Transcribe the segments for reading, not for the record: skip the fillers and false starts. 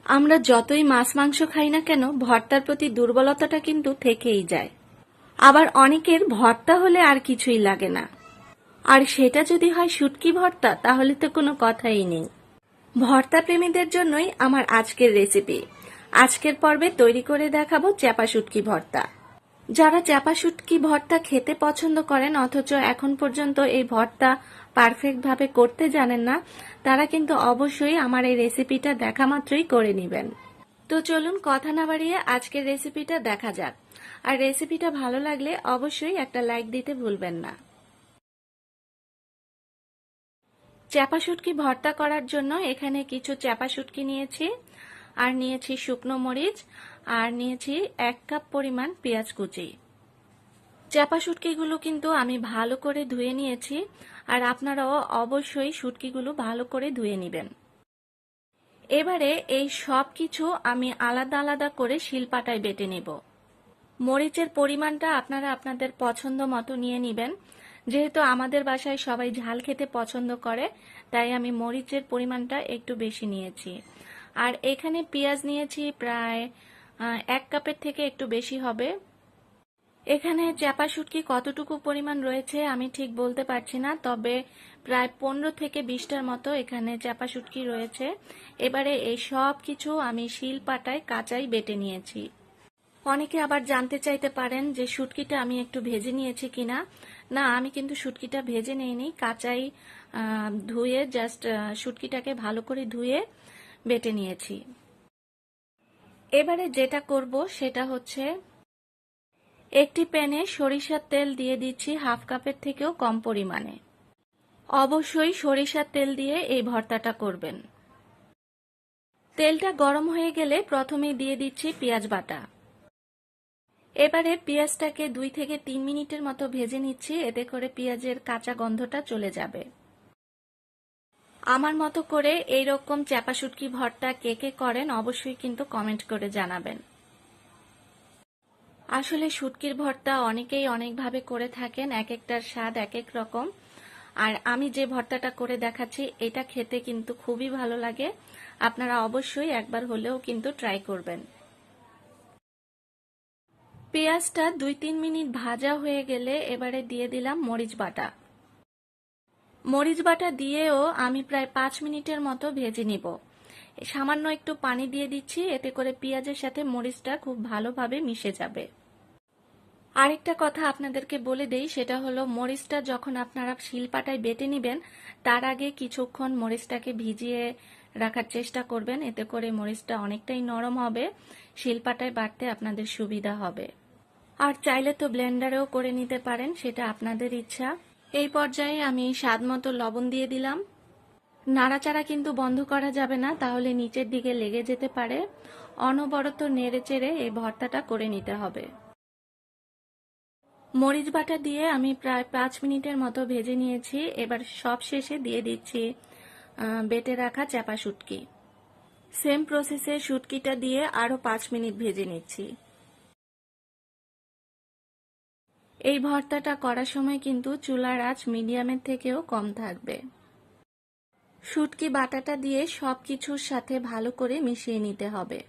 আমরা যতই মাছ মাংস খাই না কেন ভর্তার প্রতি দুর্বলতাটা কিন্তু থেকেই যায়। আবার অনেকের ভর্তা হলে আর কিছুই লাগে না, আর সেটা যদি হয় শুটকি ভর্তা তাহলে তো কোনো কথাই নেই। ভর্তা প্রেমীদের জন্যই আমার আজকের রেসিপি। আজকের পর্বে তৈরি করে দেখাবো চ্যাপা শুটকি ভর্তা। যারা চ্যাপা শুটকি ভর্তা খেতে পছন্দ করেন অথচ এখন পর্যন্ত এই ভর্তা পারফেক্ট ভাবে করতে জানেন না, তারা কিন্তু অবশ্যই আমার এই রেসিপিটা দেখা মাত্রই করে নেবেন। তো চলুন কথা না বাড়িয়ে আজকের রেসিপিটা দেখা যাক। আর রেসিপিটা ভালো লাগলে অবশ্যই একটা লাইক দিতে ভুলবেন না। চ্যাপা শুটকি ভর্তা করার জন্য এখানে কিছু চ্যাপা শুটকি নিয়েছি, আর নিয়েছি শুকনো মরিচ, আর নিয়েছি 1 কাপ পরিমাণ পেঁয়াজ কুচি। চ্যাপা শুটকিগুলো কিন্তু আমি ভালো করে ধুয়ে নিয়েছি, আর আপনারাও অবশ্যই শুটকিগুলো ভালো করে ধুয়ে নেবেন। এবারে এই সব কিছু আমি আলাদা আলাদা করে শিলপাটায় বেটে নেব। মরিচের পরিমাণটা আপনারা আপনাদের পছন্দ মতো নিয়ে নেবেন। যেহেতু আমাদের বাসায় সবাই ঝাল খেতে পছন্দ করে, তাই আমি মরিচের পরিমাণটা একটু বেশি নিয়েছি। আর এখানে পেঁয়াজ নিয়েছি প্রায় 1 কাপের থেকে একটু বেশি হবে। এখানে চ্যাপা শুটকি কতটুকু পরিমাণ রয়েছে আমি ঠিক বলতে পারছি না, তবে প্রায় 15 থেকে 20টার মতো এখানে চ্যাপা শুটকি রয়েছে। এবারে এই সব কিছু আমি শিলপাটায় কাঁচাই বেটে নিয়েছি। অনেকে আবার জানতে চাইতে পারেন যে শুটকিটা আমি একটু ভেজে নিয়েছি কিনা। না, আমি কিন্তু শুটকিটা ভেজে নেইনি, কাঁচাই ধুয়ে জাস্ট শুটকিটাকে ভালো করে ধুয়ে বেটে নিয়েছি। এবারে যেটা করব সেটা হচ্ছে একটি প্যানে সরিষার তেল দিয়ে দিচ্ছি 1/2 কাপের থেকেও কম পরিমাণে। অবশ্যই সরিষার তেল দিয়ে এই ভর্তাটা করবেন। তেলটা গরম হয়ে গেলে প্রথমেই দিয়ে দিচ্ছি পেঁয়াজ বাটা। এবারে পেঁয়াজটাকে 2 থেকে 3 মিনিটের মতো ভেজে নিচ্ছি, এতে করে পেঁয়াজের কাঁচা গন্ধটা চলে যাবে। আমার মতো করে এইরকম চ্যাপা শুটকি ভর্তা কে কে করেন অবশ্যই কিন্তু কমেন্ট করে জানাবেন। আসলে শুটকির ভর্তা অনেকেই অনেকভাবে করে থাকেন, এক একটার স্বাদ এক এক রকম। আর আমি যে ভর্তাটা করে দেখাচ্ছি এটা খেতে কিন্তু খুবই ভালো লাগে। আপনারা অবশ্যই একবার হলেও কিন্তু ট্রাই করবেন। পেঁয়াজটা 2-3 মিনিট ভাজা হয়ে গেলে এবারে দিয়ে দিলাম মরিচ বাটা। মরিচ বাটা দিয়েও আমি প্রায় 5 মিনিটের মতো ভেজে নিব। সামান্য একটু পানি দিয়ে দিচ্ছি, এতে করে পেঁয়াজের সাথে মরিচটা খুব ভালোভাবে মিশে যাবে। আরেকটা কথা আপনাদেরকে বলে দেই, সেটা হলো মরিচটা যখন আপনারা শিলপাটায় বেটে নেবেন তার আগে কিছুক্ষণ মরিচটাকে ভিজিয়ে রাখার চেষ্টা করবেন, এতে করে মরিচটা অনেকটাই নরম হবে, শিলপাটায় বাটতে আপনাদের সুবিধা হবে। আর চাইলে তো ব্লেন্ডারেও করে নিতে পারেন, সেটা আপনাদের ইচ্ছা। এই পর্যায়ে আমি স্বাদমতো লবণ দিয়ে দিলাম। নাড়াচাড়া কিন্তু বন্ধ করা যাবে না, তাহলে নিচের দিকে লেগে যেতে পারে। অনবরত নেড়ে চেড়ে এই ভর্তাটা করে নিতে হবে। মরিচ বাটা দিয়ে আমি প্রায় 5 মিনিটের মতো ভেজে নিয়েছি। এবার সব শেষে দিয়ে দিচ্ছি বেটে রাখা চ্যাপা শুটকি। সেম প্রসেসে শুটকিটা দিয়ে আরো 5 মিনিট ভেজে নিচ্ছি। এই ভর্তাটা করার সময় কিন্তু চুলার আঁচ মিডিয়ামের থেকেও কম থাকবে। শুটকি বাটাটা দিয়ে সবকিছুর সাথে ভালো করে মিশিয়ে নিতে হবে।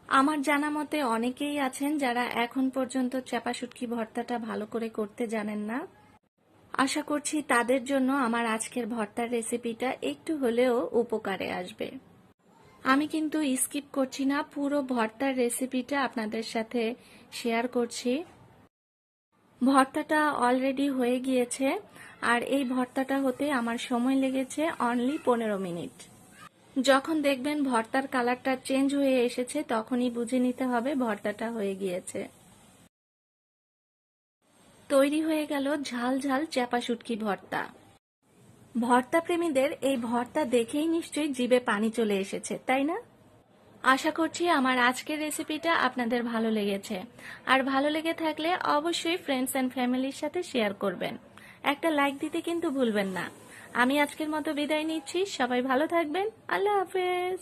আমার জানা মতে অনেকেই আছেন যারা এখন পর্যন্ত চ্যাপা শুটকি ভর্তাটা ভালো করে করতে জানেন না। আশা করছি তাদের জন্য আমার আজকের ভর্তার রেসিপিটা একটু হলেও উপকারে আসবে। আমি কিন্তু স্কিপ করছি না, পুরো ভর্তার রেসিপিটা আপনাদের সাথে শেয়ার করছি। ভর্তাটা অলরেডি হয়ে গিয়েছে, আর এই ভর্তাটা হতে আমার সময় লেগেছে অনলি 15 মিনিট। যখন দেখবেন ভর্তার কালারটা চেঞ্জ হয়ে এসেছে তখনই বুঝে নিতে হবে ভর্তাটা হয়ে গিয়েছে। তৈরি হয়ে গেল ঝাল ঝাল চ্যাপা শুটকি ভর্তা। ভর্তা প্রেমীদের এই ভর্তা দেখেই নিশ্চয়ই জিভে পানি চলে এসেছে, তাই না? আশা করছি আমার আজকের রেসিপিটা আপনাদের ভালো লেগেছে। আর ভালো লেগে থাকলে অবশ্যই ফ্রেন্ডস এন্ড ফ্যামিলির সাথে শেয়ার করবেন। একটা লাইক দিতে কিন্তু ভুলবেন না। আমি আজকের মতো বিদায় নিচ্ছি, সবাই ভালো থাকবেন। আল্লাহ হাফেজ।